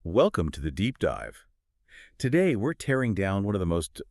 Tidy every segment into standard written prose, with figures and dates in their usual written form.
Welcome to the Deep Dive. Today, we're tearing down one of the most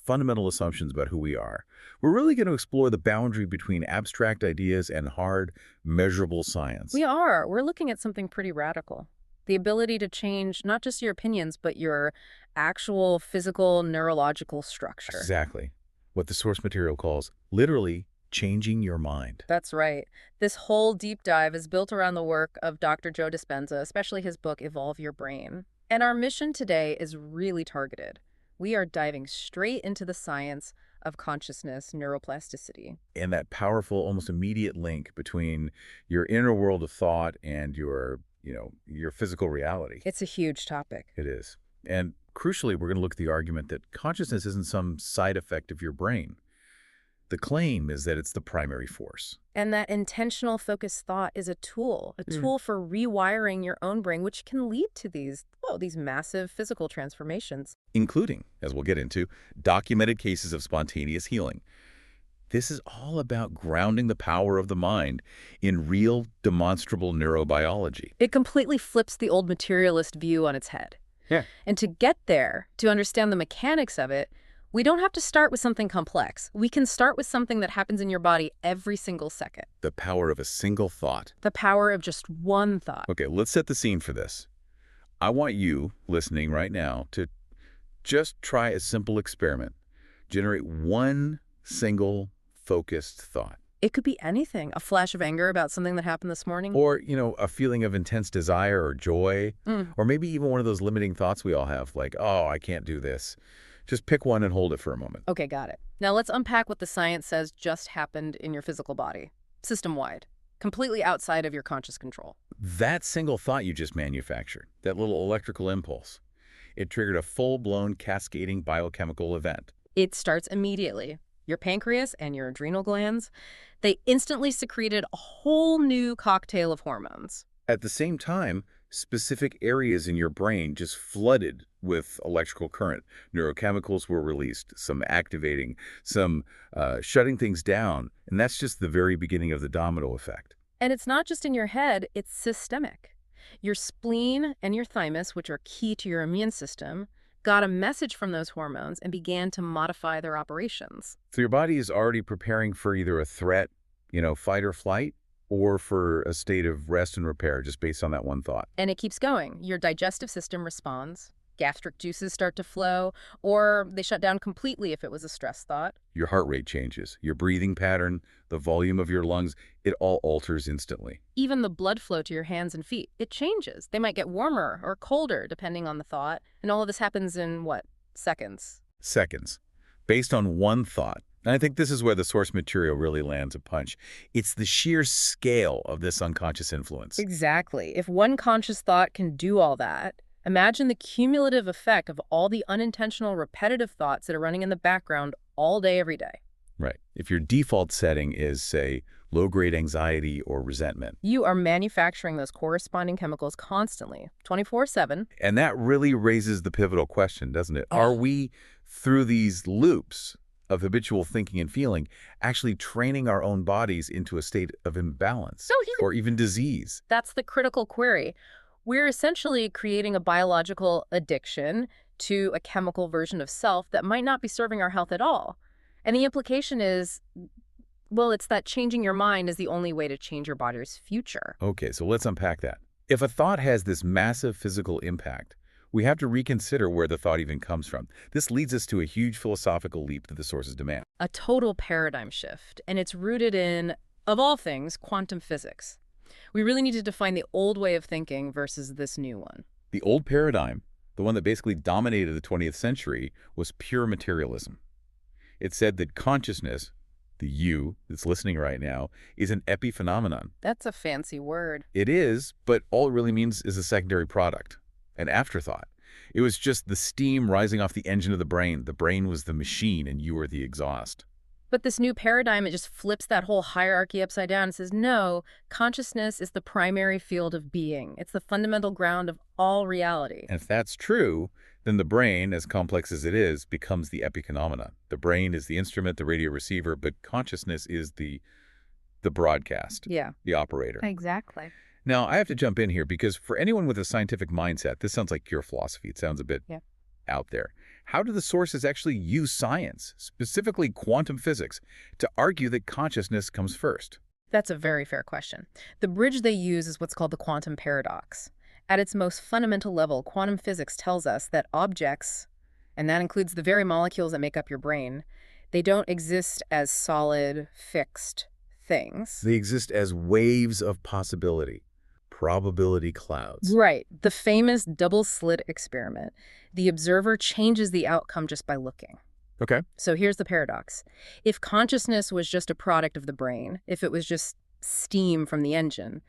fundamental assumptions about who we are. We're really going to explore the boundary between abstract ideas and hard, measurable science. We are. We're looking at something pretty radical. The ability to change not just your opinions, but your actual physical neurological structure. Exactly. What the source material calls literally changing your mind. That's right. This whole deep dive is built around the work of Dr. Joe Dispenza, especially his book, Evolve Your Brain. And our mission today is really targeted. We are diving straight into the science of consciousness neuroplasticity. And that powerful, almost immediate link between your inner world of thought and your physical reality. It's a huge topic. It is. And crucially, we're going to look at the argument that consciousness isn't some side effect of your brain. The claim is that it's the primary force. And that intentional focused thought is a tool for rewiring your own brain, which can lead to these massive physical transformations. Including, as we'll get into, documented cases of spontaneous healing. This is all about grounding the power of the mind in real, demonstrable neurobiology. It completely flips the old materialist view on its head. Yeah. And to get there, to understand the mechanics of it, we don't have to start with something complex. We can start with something that happens in your body every single second. The power of a single thought. The power of just one thought. Okay, let's set the scene for this. I want you, listening right now, to just try a simple experiment. Generate one single focused thought. It could be anything. A flash of anger about something that happened this morning. Or, a feeling of intense desire or joy. Or maybe even one of those limiting thoughts we all have, like, oh, I can't do this. Just pick one and hold it for a moment. Okay, got it. Now let's unpack what the science says just happened in your physical body, system-wide, completely outside of your conscious control. That single thought you just manufactured, that little electrical impulse, it triggered a full-blown cascading biochemical event. It starts immediately. Your pancreas and your adrenal glands, they instantly secreted a whole new cocktail of hormones. At the same time, specific areas in your brain just flooded with electrical current. Neurochemicals were released, some activating, some shutting things down. And that's just the very beginning of the domino effect. And it's not just in your head, it's systemic. Your spleen and your thymus, which are key to your immune system, got a message from those hormones and began to modify their operations. So your body is already preparing for either a threat, fight or flight, or for a state of rest and repair just based on that one thought. And it keeps going. Your digestive system responds. Gastric juices start to flow, or they shut down completely if it was a stress thought. Your heart rate changes, your breathing pattern, the volume of your lungs, it all alters instantly. Even the blood flow to your hands and feet, it changes. They might get warmer or colder depending on the thought. And all of this happens in, seconds? Seconds. Based on one thought. And I think this is where the source material really lands a punch. It's the sheer scale of this unconscious influence. Exactly. If one conscious thought can do all that, imagine the cumulative effect of all the unintentional repetitive thoughts that are running in the background all day, every day. Right. If your default setting is, say, low-grade anxiety or resentment. You are manufacturing those corresponding chemicals constantly, 24/7. And that really raises the pivotal question, doesn't it? Are we, through these loops of habitual thinking and feeling, actually training our own bodies into a state of imbalance or even disease? That's the critical query. We're essentially creating a biological addiction to a chemical version of self that might not be serving our health at all. And the implication is, it's that changing your mind is the only way to change your body's future. Okay, so let's unpack that. If a thought has this massive physical impact, we have to reconsider where the thought even comes from. This leads us to a huge philosophical leap to the source's demand. A total paradigm shift, and it's rooted in, of all things, quantum physics. We really need to define the old way of thinking versus this new one. The old paradigm, the one that basically dominated the 20th century, was pure materialism. It said that consciousness, the you that's listening right now, is an epiphenomenon. That's a fancy word. It is, but all it really means is a secondary product. An afterthought. It was just the steam rising off the engine of the brain. The brain was the machine and you were the exhaust. But this new paradigm, it just flips that whole hierarchy upside down and says, no, consciousness is the primary field of being. It's the fundamental ground of all reality. And if that's true, then the brain, as complex as it is, becomes the epiphenomenon. The brain is the instrument, the radio receiver, but consciousness is the broadcast, Yeah. the operator. Exactly. Now, I have to jump in here because for anyone with a scientific mindset, this sounds like pure philosophy. It sounds a bit Yeah. out there. How do the sources actually use science, specifically quantum physics, to argue that consciousness comes first? That's a very fair question. The bridge they use is what's called the quantum paradox. At its most fundamental level, quantum physics tells us that objects, and that includes the very molecules that make up your brain, they don't exist as solid, fixed things. They exist as waves of possibility, probability clouds. Right. The famous double slit experiment. The observer changes the outcome just by looking. Okay. So here's the paradox. If consciousness was just a product of the brain, if it was just steam from the engine,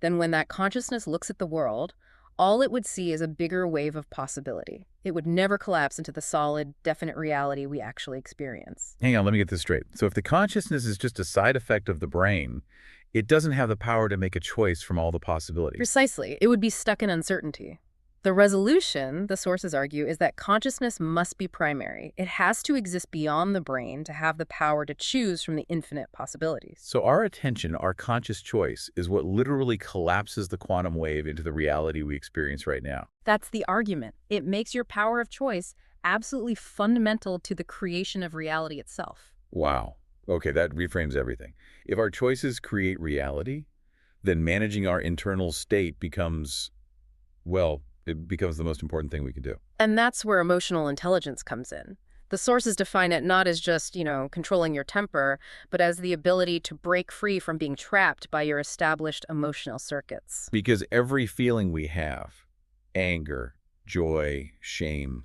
then when that consciousness looks at the world, all it would see is a bigger wave of possibility. It would never collapse into the solid, definite reality we actually experience. Hang on, let me get this straight. So if the consciousness is just a side effect of the brain, it doesn't have the power to make a choice from all the possibilities. Precisely. It would be stuck in uncertainty. The resolution, the sources argue, is that consciousness must be primary. It has to exist beyond the brain to have the power to choose from the infinite possibilities. So our attention, our conscious choice, is what literally collapses the quantum wave into the reality we experience right now. That's the argument. It makes your power of choice absolutely fundamental to the creation of reality itself. Wow. Okay, that reframes everything. If our choices create reality, then managing our internal state becomes, well, it becomes the most important thing we can do. And that's where emotional intelligence comes in. The sources define it not as just, controlling your temper, but as the ability to break free from being trapped by your established emotional circuits. Because every feeling we have, anger, joy, shame,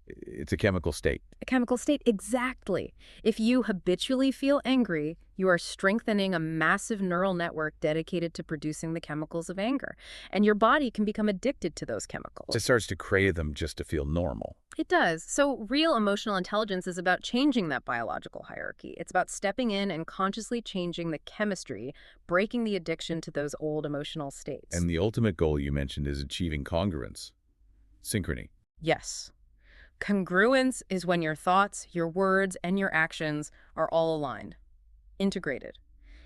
it's a chemical state. A chemical state, exactly. If you habitually feel angry, you are strengthening a massive neural network dedicated to producing the chemicals of anger. And your body can become addicted to those chemicals. It starts to crave them just to feel normal. It does. So real emotional intelligence is about changing that biological hierarchy. It's about stepping in and consciously changing the chemistry, breaking the addiction to those old emotional states. And the ultimate goal you mentioned is achieving congruence, synchrony. Yes. Congruence is when your thoughts, your words, and your actions are all aligned, integrated.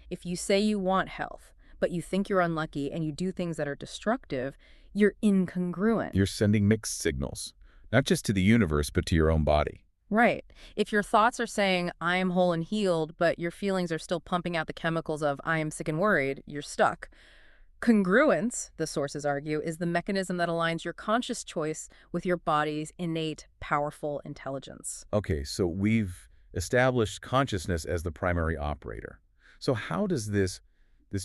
If you say you want health, but you think you're unlucky and you do things that are destructive, you're incongruent. You're sending mixed signals, not just to the universe, but to your own body. Right. If your thoughts are saying, I am whole and healed, but your feelings are still pumping out the chemicals of, I am sick and worried, you're stuck. Congruence, the sources argue, is the mechanism that aligns your conscious choice with your body's innate, powerful intelligence. Okay, so we've established consciousness as the primary operator. So how does this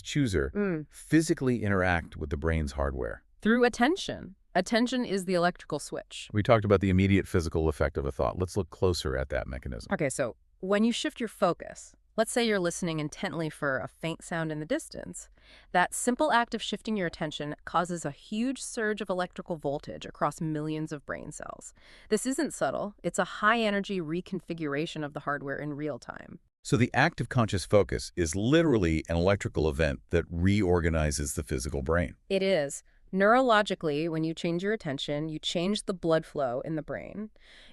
chooser physically interact with the brain's hardware? Through attention. Attention is the electrical switch. We talked about the immediate physical effect of a thought. Let's look closer at that mechanism. Okay, so when you shift your focus, let's say you're listening intently for a faint sound in the distance, that simple act of shifting your attention causes a huge surge of electrical voltage across millions of brain cells. This isn't subtle. It's a high-energy reconfiguration of the hardware in real time. So the act of conscious focus is literally an electrical event that reorganizes the physical brain. It is. Neurologically, when you change your attention, you change the blood flow in the brain.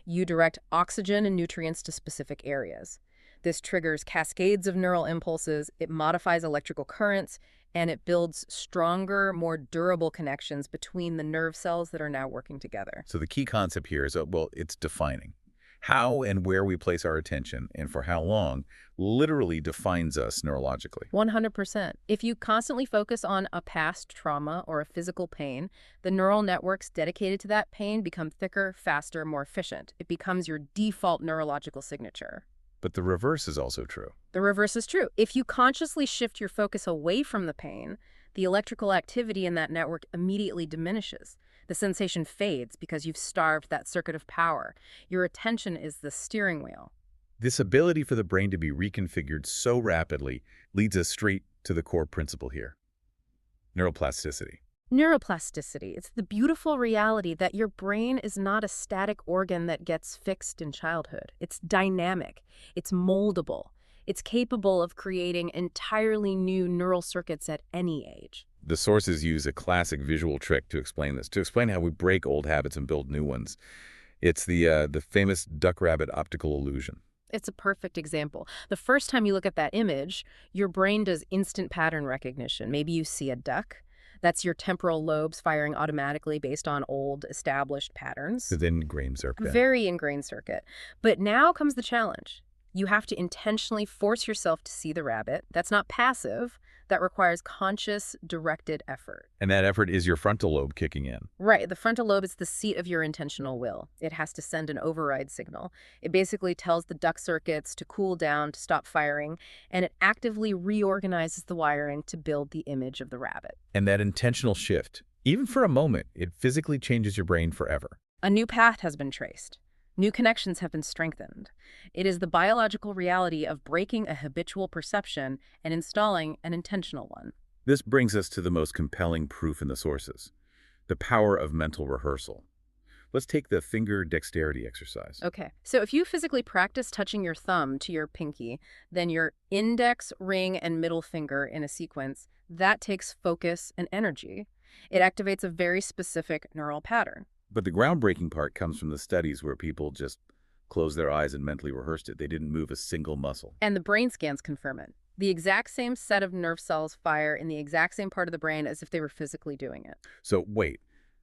You direct oxygen and nutrients to specific areas. This triggers cascades of neural impulses, it modifies electrical currents, and it builds stronger, more durable connections between the nerve cells that are now working together. So the key concept here is, well, it's defining. How and where we place our attention and for how long literally defines us neurologically. 100%. If you constantly focus on a past trauma or a physical pain, the neural networks dedicated to that pain become thicker, faster, more efficient. It becomes your default neurological signature. But the reverse is also true. The reverse is true. If you consciously shift your focus away from the pain, the electrical activity in that network immediately diminishes. The sensation fades because you've starved that circuit of power. Your attention is the steering wheel. This ability for the brain to be reconfigured so rapidly leads us straight to the core principle here: neuroplasticity. Neuroplasticity. It's the beautiful reality that your brain is not a static organ that gets fixed in childhood. It's dynamic. It's moldable. It's capable of creating entirely new neural circuits at any age. The sources use a classic visual trick to explain this, to explain how we break old habits and build new ones. It's the famous duck-rabbit optical illusion. It's a perfect example. The first time you look at that image, your brain does instant pattern recognition. Maybe you see a duck. That's your temporal lobes firing automatically based on old established patterns. The ingrained circuit. Very ingrained circuit. But now comes the challenge. You have to intentionally force yourself to see the rabbit. That's not passive. That requires conscious, directed effort. And that effort is your frontal lobe kicking in. Right. The frontal lobe is the seat of your intentional will. It has to send an override signal. It basically tells the duct circuits to cool down, to stop firing, and it actively reorganizes the wiring to build the image of the rabbit. And that intentional shift, even for a moment, it physically changes your brain forever. A new path has been traced. New connections have been strengthened. It is the biological reality of breaking a habitual perception and installing an intentional one. This brings us to the most compelling proof in the sources, the power of mental rehearsal. Let's take the finger dexterity exercise. Okay, so if you physically practice touching your thumb to your pinky, then your index, ring, and middle finger in a sequence, that takes focus and energy. It activates a very specific neural pattern. But the groundbreaking part comes from the studies where people just closed their eyes and mentally rehearsed it. They didn't move a single muscle. And the brain scans confirm it. The exact same set of nerve cells fire in the exact same part of the brain as if they were physically doing it. So wait,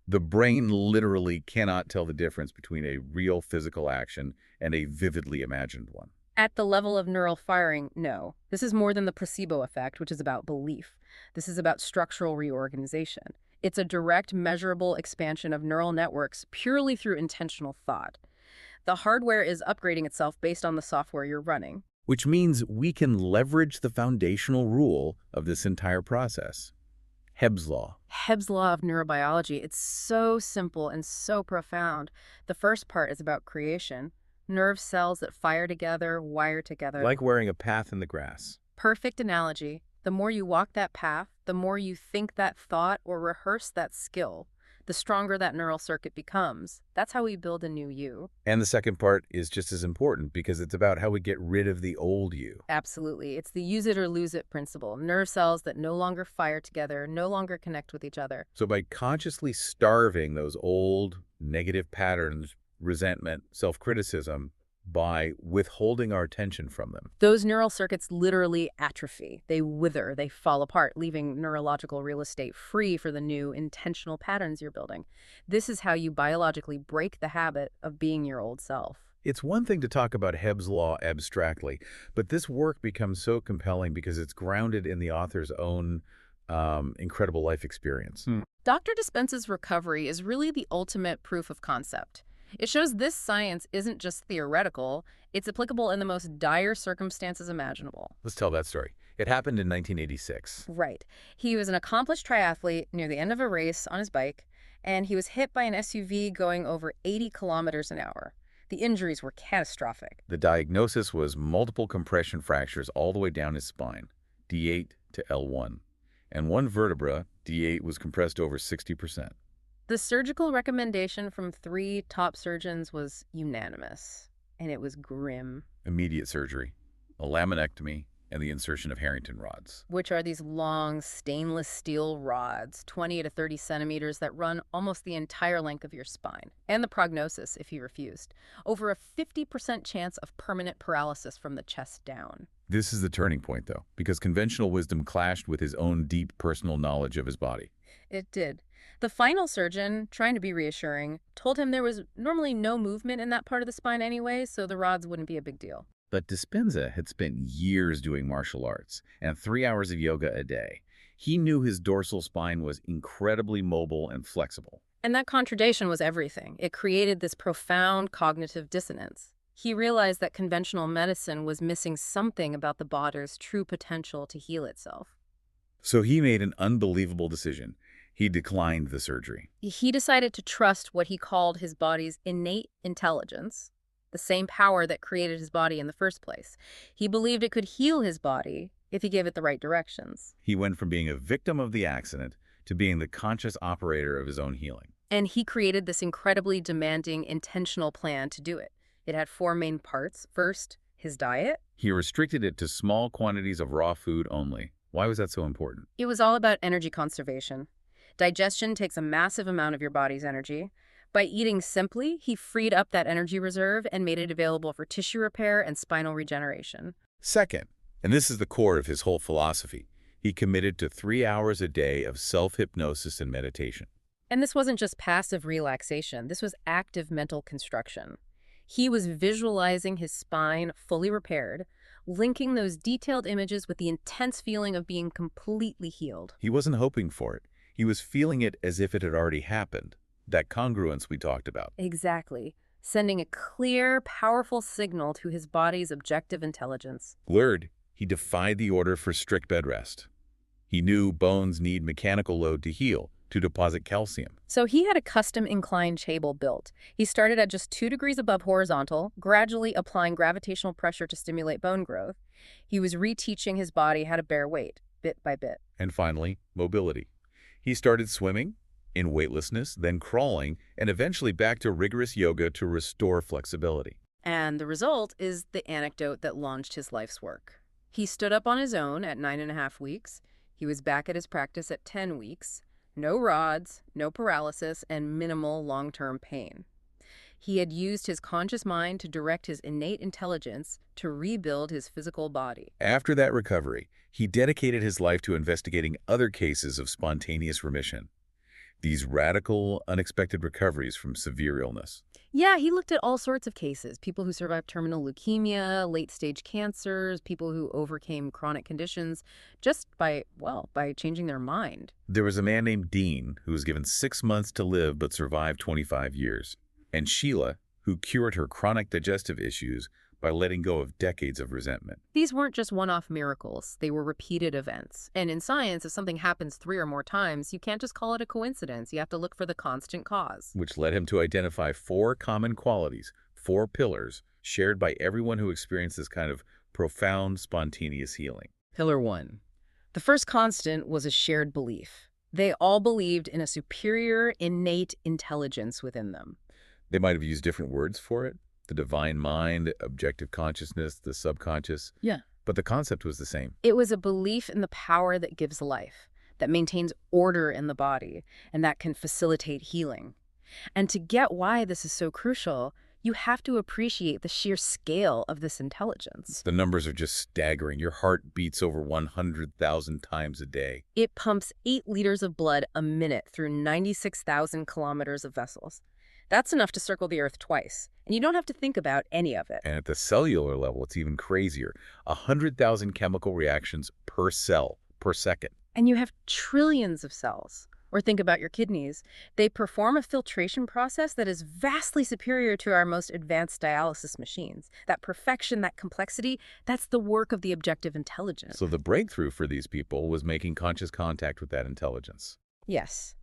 the brain literally cannot tell the difference between a real physical action and a vividly imagined one. At the level of neural firing, no. This is more than the placebo effect, which is about belief. This is about structural reorganization. It's a direct, measurable expansion of neural networks purely through intentional thought. The hardware is upgrading itself based on the software you're running. Which means we can leverage the foundational rule of this entire process. Hebb's law. Hebb's law of neurobiology. It's so simple and so profound. The first part is about creation. Nerve cells that fire together, wire together. Like wearing a path in the grass. Perfect analogy. The more you walk that path, the more you think that thought or rehearse that skill, the stronger that neural circuit becomes. That's how we build a new you. And the second part is just as important because it's about how we get rid of the old you. Absolutely. It's the use it or lose it principle. Nerve cells that no longer fire together, no longer connect with each other. So by consciously starving those old negative patterns, resentment, self-criticism, by withholding our attention from them. Those neural circuits literally atrophy. They wither, they fall apart, leaving neurological real estate free for the new intentional patterns you're building. This is how you biologically break the habit of being your old self. It's one thing to talk about Hebb's law abstractly, but this work becomes so compelling because it's grounded in the author's own incredible life experience. Dr. Dispenza's recovery is really the ultimate proof of concept. It shows this science isn't just theoretical, it's applicable in the most dire circumstances imaginable. Let's tell that story. It happened in 1986. Right. He was an accomplished triathlete near the end of a race on his bike, and he was hit by an SUV going over 80 kilometers an hour. The injuries were catastrophic. The diagnosis was multiple compression fractures all the way down his spine, D8 to L1. And one vertebra, D8, was compressed over 60%. The surgical recommendation from 3 top surgeons was unanimous, and it was grim. Immediate surgery, a laminectomy, and the insertion of Harrington rods. Which are these long stainless steel rods, 20 to 30 centimeters, that run almost the entire length of your spine. And the prognosis, if he refused, over a 50% chance of permanent paralysis from the chest down. This is the turning point, though, because conventional wisdom clashed with his own deep personal knowledge of his body. It did. The final surgeon, trying to be reassuring, told him there was normally no movement in that part of the spine anyway, so the rods wouldn't be a big deal. But Dispenza had spent years doing martial arts and 3 hours of yoga a day. He knew his dorsal spine was incredibly mobile and flexible. And that contradiction was everything. It created this profound cognitive dissonance. He realized that conventional medicine was missing something about the body's true potential to heal itself. So he made an unbelievable decision. He declined the surgery. He decided to trust what he called his body's innate intelligence, the same power that created his body in the first place. He believed it could heal his body if he gave it the right directions. He went from being a victim of the accident to being the conscious operator of his own healing. And he created this incredibly demanding, intentional plan to do it. It had 4 main parts. First, his diet. He restricted it to small quantities of raw food only. Why was that so important? It was all about energy conservation. Digestion takes a massive amount of your body's energy. By eating simply, he freed up that energy reserve and made it available for tissue repair and spinal regeneration. Second, and this is the core of his whole philosophy, He committed to 3 hours a day of self-hypnosis and meditation. And this wasn't just passive relaxation, this was active mental construction. He was visualizing his spine fully repaired, linking those detailed images with the intense feeling of being completely healed. He wasn't hoping for it. He was feeling it as if it had already happened. That congruence we talked about. Exactly. Sending a clear, powerful signal to his body's objective intelligence. Lured, he defied the order for strict bed rest. He knew bones need mechanical load to heal, to deposit calcium. So he had a custom inclined table built. He started at just 2 degrees above horizontal, gradually applying gravitational pressure to stimulate bone growth. He was reteaching his body how to bear weight, bit by bit. And finally, mobility. He started swimming, in weightlessness, then crawling, and eventually back to rigorous yoga to restore flexibility. And the result is the anecdote that launched his life's work. He stood up on his own at 9.5 weeks. He was back at his practice at 10 weeks. No rods, no paralysis, and minimal long-term pain. He had used his conscious mind to direct his innate intelligence to rebuild his physical body. After that recovery, he dedicated his life to investigating other cases of spontaneous remission. These radical, unexpected recoveries from severe illness. Yeah, he looked at all sorts of cases. People who survived terminal leukemia, late-stage cancers, people who overcame chronic conditions just by changing their mind. There was a man named Dean who was given 6 months to live but survived 25 years. And Sheila, who cured her chronic digestive issues by letting go of decades of resentment. These weren't just one-off miracles. They were repeated events. And in science, if something happens 3 or more times, you can't just call it a coincidence. You have to look for the constant cause. Which led him to identify 4 common qualities, 4 pillars, shared by everyone who experienced this kind of profound, spontaneous healing. Pillar 1. The first constant was a shared belief. They all believed in a superior, innate intelligence within them. They might have used different words for it. The divine mind, objective consciousness, the subconscious. Yeah. But the concept was the same. It was a belief in the power that gives life, that maintains order in the body, and that can facilitate healing. And to get why this is so crucial, you have to appreciate the sheer scale of this intelligence. The numbers are just staggering. Your heart beats over 100,000 times a day. It pumps 8 liters of blood a minute through 96,000 kilometers of vessels. That's enough to circle the Earth twice, and you don't have to think about any of it. And at the cellular level, it's even crazier. 100,000 chemical reactions per cell per second. And you have trillions of cells. Or think about your kidneys. They perform a filtration process that is vastly superior to our most advanced dialysis machines. That perfection, that complexity, that's the work of the objective intelligence. So the breakthrough for these people was making conscious contact with that intelligence. Yes.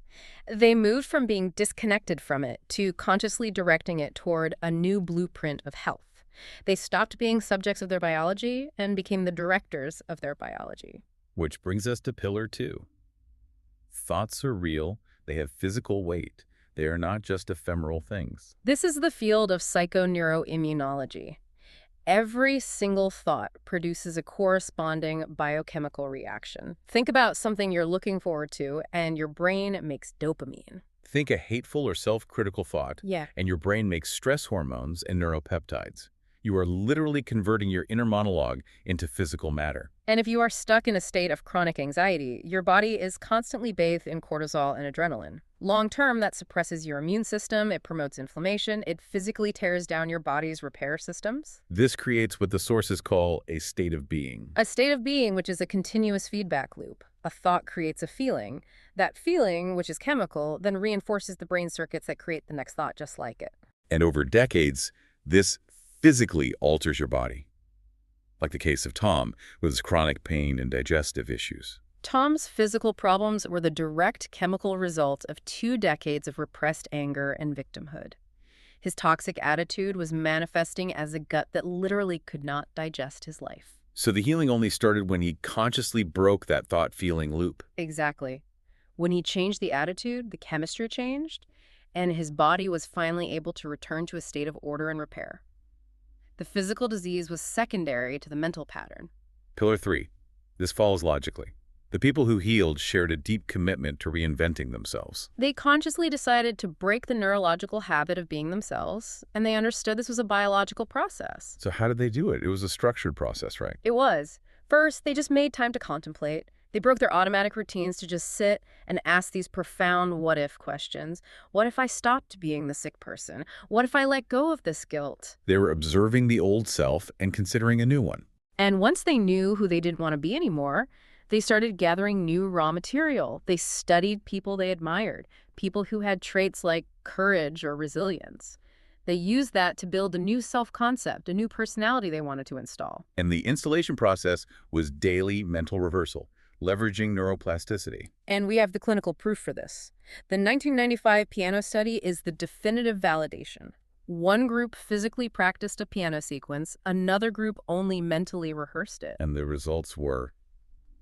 They moved from being disconnected from it to consciously directing it toward a new blueprint of health. They stopped being subjects of their biology and became the directors of their biology. Which brings us to pillar 2. Thoughts are real. They have physical weight. They are not just ephemeral things. This is the field of psychoneuroimmunology. Every single thought produces a corresponding biochemical reaction. Think about something you're looking forward to, and your brain makes dopamine. Think a hateful or self-critical thought, and your brain makes stress hormones and neuropeptides. You are literally converting your inner monologue into physical matter. And if you are stuck in a state of chronic anxiety, your body is constantly bathed in cortisol and adrenaline. Long-term, that suppresses your immune system, it promotes inflammation, it physically tears down your body's repair systems. This creates what the sources call a state of being. A state of being, which is a continuous feedback loop. A thought creates a feeling. That feeling, which is chemical, then reinforces the brain circuits that create the next thought just like it. And over decades, this physically alters your body. Like the case of Tom with his chronic pain and digestive issues. Tom's physical problems were the direct chemical result of 2 decades of repressed anger and victimhood. His toxic attitude was manifesting as a gut that literally could not digest his life. So the healing only started when he consciously broke that thought-feeling loop. Exactly. When he changed the attitude, the chemistry changed, and his body was finally able to return to a state of order and repair. The physical disease was secondary to the mental pattern. Pillar 3. This follows logically. The people who healed shared a deep commitment to reinventing themselves. They consciously decided to break the neurological habit of being themselves, and they understood this was a biological process. So how did they do it? It was a structured process, right? It was. First, they just made time to contemplate. They broke their automatic routines to just sit and ask these profound what-if questions. What if I stopped being the sick person? What if I let go of this guilt? They were observing the old self and considering a new one. And once they knew who they didn't want to be anymore, they started gathering new raw material. They studied people they admired, people who had traits like courage or resilience. They used that to build a new self-concept, a new personality they wanted to install. And the installation process was daily mental rehearsal, leveraging neuroplasticity. And we have the clinical proof for this. The 1995 piano study is the definitive validation. One group physically practiced a piano sequence, another group only mentally rehearsed it. And the results were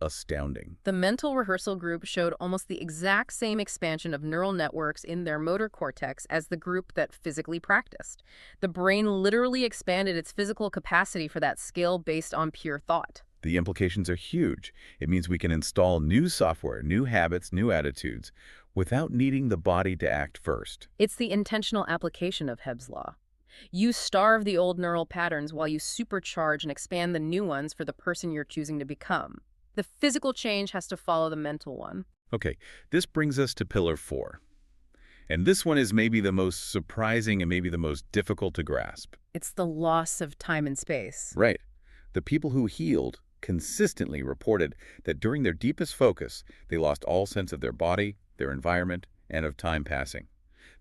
astounding. The mental rehearsal group showed almost the exact same expansion of neural networks in their motor cortex as the group that physically practiced. The brain literally expanded its physical capacity for that skill based on pure thought. The implications are huge. It means we can install new software, new habits, new attitudes, without needing the body to act first. It's the intentional application of Hebb's law. You starve the old neural patterns while you supercharge and expand the new ones for the person you're choosing to become. The physical change has to follow the mental one. Okay, this brings us to pillar 4. And this one is maybe the most surprising and maybe the most difficult to grasp. It's the loss of time and space. Right. The people who healed consistently reported that during their deepest focus, they lost all sense of their body, their environment, and of time passing.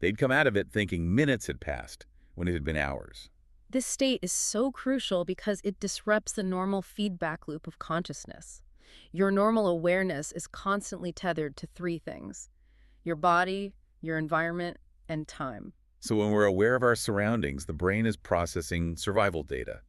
They'd come out of it thinking minutes had passed when it had been hours. This state is so crucial because it disrupts the normal feedback loop of consciousness. Your normal awareness is constantly tethered to 3 things: your body, your environment, and time. So when we're aware of our surroundings, the brain is processing survival data.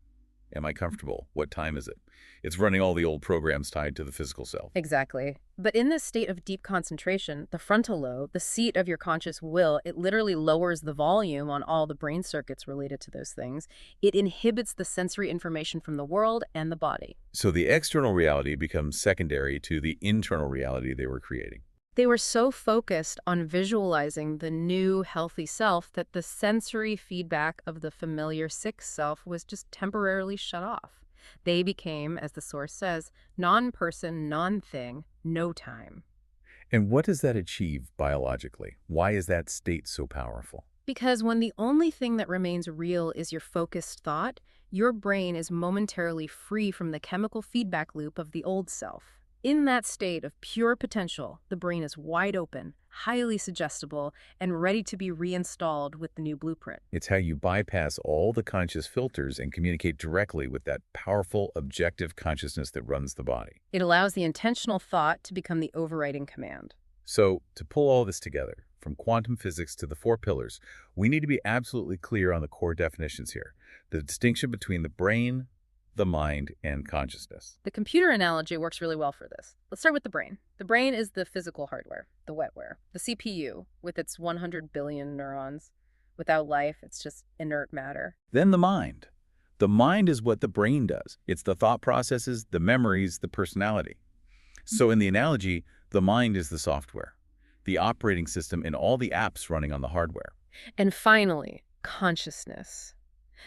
Am I comfortable? What time is it? It's running all the old programs tied to the physical self. Exactly. But in this state of deep concentration, the frontal lobe, the seat of your conscious will, it literally lowers the volume on all the brain circuits related to those things. It inhibits the sensory information from the world and the body. So the external reality becomes secondary to the internal reality they were creating. They were so focused on visualizing the new, healthy self that the sensory feedback of the familiar sick self was just temporarily shut off. They became, as the source says, non-person, non-thing, no time. And what does that achieve biologically? Why is that state so powerful? Because when the only thing that remains real is your focused thought, your brain is momentarily free from the chemical feedback loop of the old self. In that state of pure potential, the brain is wide open, highly suggestible, and ready to be reinstalled with the new blueprint. It's how you bypass all the conscious filters and communicate directly with that powerful, objective consciousness that runs the body. It allows the intentional thought to become the overriding command. So, to pull all this together, from quantum physics to the 4 pillars, we need to be absolutely clear on the core definitions here. The distinction between the brain, the mind, and consciousness. The computer analogy works really well for this. Let's start with the brain. The brain is the physical hardware, the wetware, the CPU, with its 100 billion neurons. Without life, it's just inert matter. Then the mind. The mind is what the brain does. It's the thought processes, the memories, the personality. So in the analogy, the mind is the software, the operating system in all the apps running on the hardware. And finally, consciousness.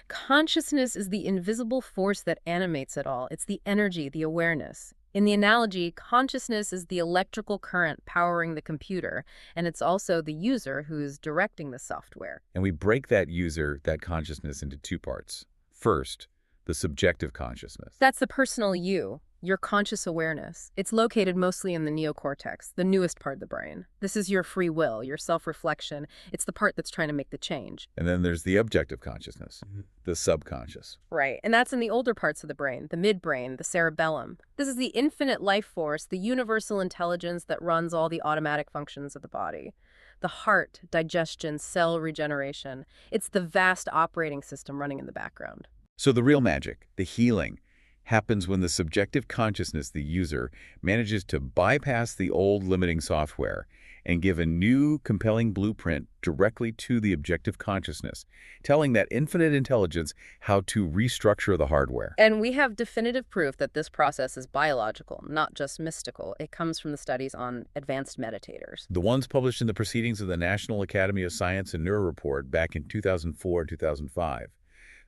Consciousness is the invisible force that animates it all. It's the energy, the awareness. In the analogy, consciousness is the electrical current powering the computer, and it's also the user who's directing the software. And we break that user, that consciousness, into 2 parts. First, the subjective consciousness. That's the personal you, your conscious awareness. It's located mostly in the neocortex, the newest part of the brain. This is your free will, your self-reflection. It's the part that's trying to make the change. And then there's the objective consciousness, the subconscious. Right, and that's in the older parts of the brain, the midbrain, the cerebellum. This is the infinite life force, the universal intelligence that runs all the automatic functions of the body. The heart, digestion, cell regeneration. It's the vast operating system running in the background. So the real magic, the healing, happens when the subjective consciousness, the user, manages to bypass the old limiting software and give a new, compelling blueprint directly to the objective consciousness, telling that infinite intelligence how to restructure the hardware. And we have definitive proof that this process is biological, not just mystical. It comes from the studies on advanced meditators. The ones published in the Proceedings of the National Academy of Science and Neuro Report back in 2004-2005.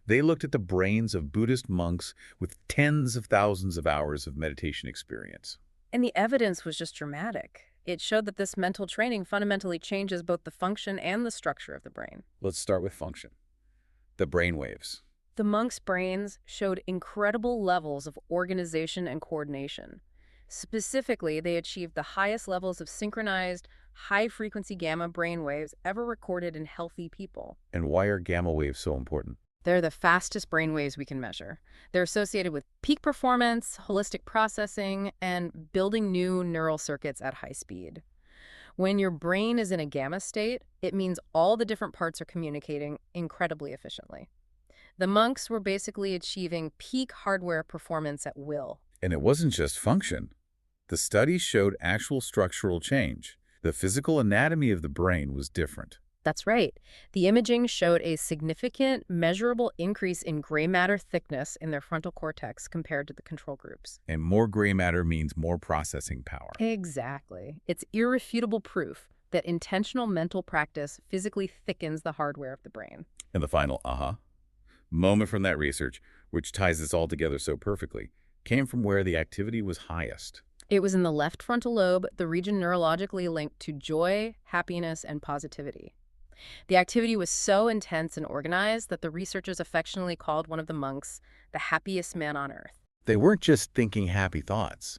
They looked at the brains of Buddhist monks with tens of thousands of hours of meditation experience. And the evidence was just dramatic. It showed that this mental training fundamentally changes both the function and the structure of the brain. Let's start with function. The brain waves. The monks' brains showed incredible levels of organization and coordination. Specifically, they achieved the highest levels of synchronized, high-frequency gamma brainwaves ever recorded in healthy people. And why are gamma waves so important? They're the fastest brainwaves we can measure. They're associated with peak performance, holistic processing, and building new neural circuits at high speed. When your brain is in a gamma state, it means all the different parts are communicating incredibly efficiently. The monks were basically achieving peak hardware performance at will. And it wasn't just function. The study showed actual structural change. The physical anatomy of the brain was different. That's right. The imaging showed a significant, measurable increase in gray matter thickness in their frontal cortex compared to the control groups. And more gray matter means more processing power. Exactly. It's irrefutable proof that intentional mental practice physically thickens the hardware of the brain. And the final aha moment from that research, which ties this all together so perfectly, came from where the activity was highest. It was in the left frontal lobe, the region neurologically linked to joy, happiness, and positivity. The activity was so intense and organized that the researchers affectionately called one of the monks the happiest man on earth. They weren't just thinking happy thoughts.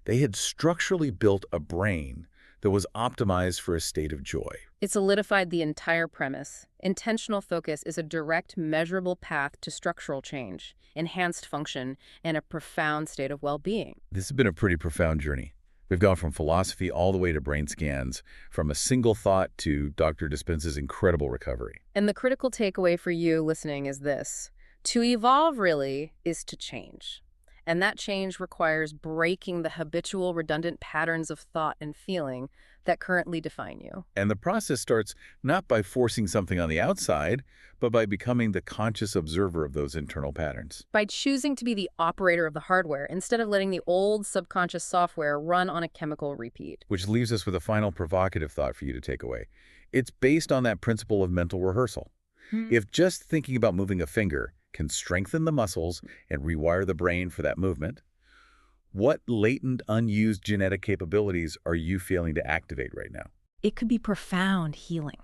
They had structurally built a brain that was optimized for a state of joy. It solidified the entire premise. Intentional focus is a direct, measurable path to structural change, enhanced function, and a profound state of well-being. This has been a pretty profound journey. We've gone from philosophy all the way to brain scans, from a single thought to Dr. Dispenza's incredible recovery. And the critical takeaway for you listening is this. To evolve, really, is to change. And that change requires breaking the habitual, redundant patterns of thought and feeling that currently define you. And the process starts not by forcing something on the outside, but by becoming the conscious observer of those internal patterns. By choosing to be the operator of the hardware instead of letting the old subconscious software run on a chemical repeat. Which leaves us with a final provocative thought for you to take away. It's based on that principle of mental rehearsal. If just thinking about moving a finger can strengthen the muscles and rewire the brain for that movement, what latent, unused genetic capabilities are you failing to activate right now? It could be profound healing,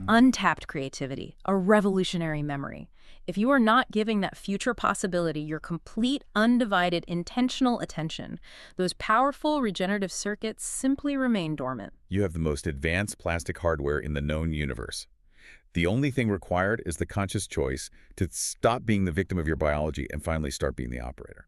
untapped creativity, a revolutionary memory. If you are not giving that future possibility your complete, undivided, intentional attention, those powerful regenerative circuits simply remain dormant. You have the most advanced plastic hardware in the known universe. The only thing required is the conscious choice to stop being the victim of your biology and finally start being the operator.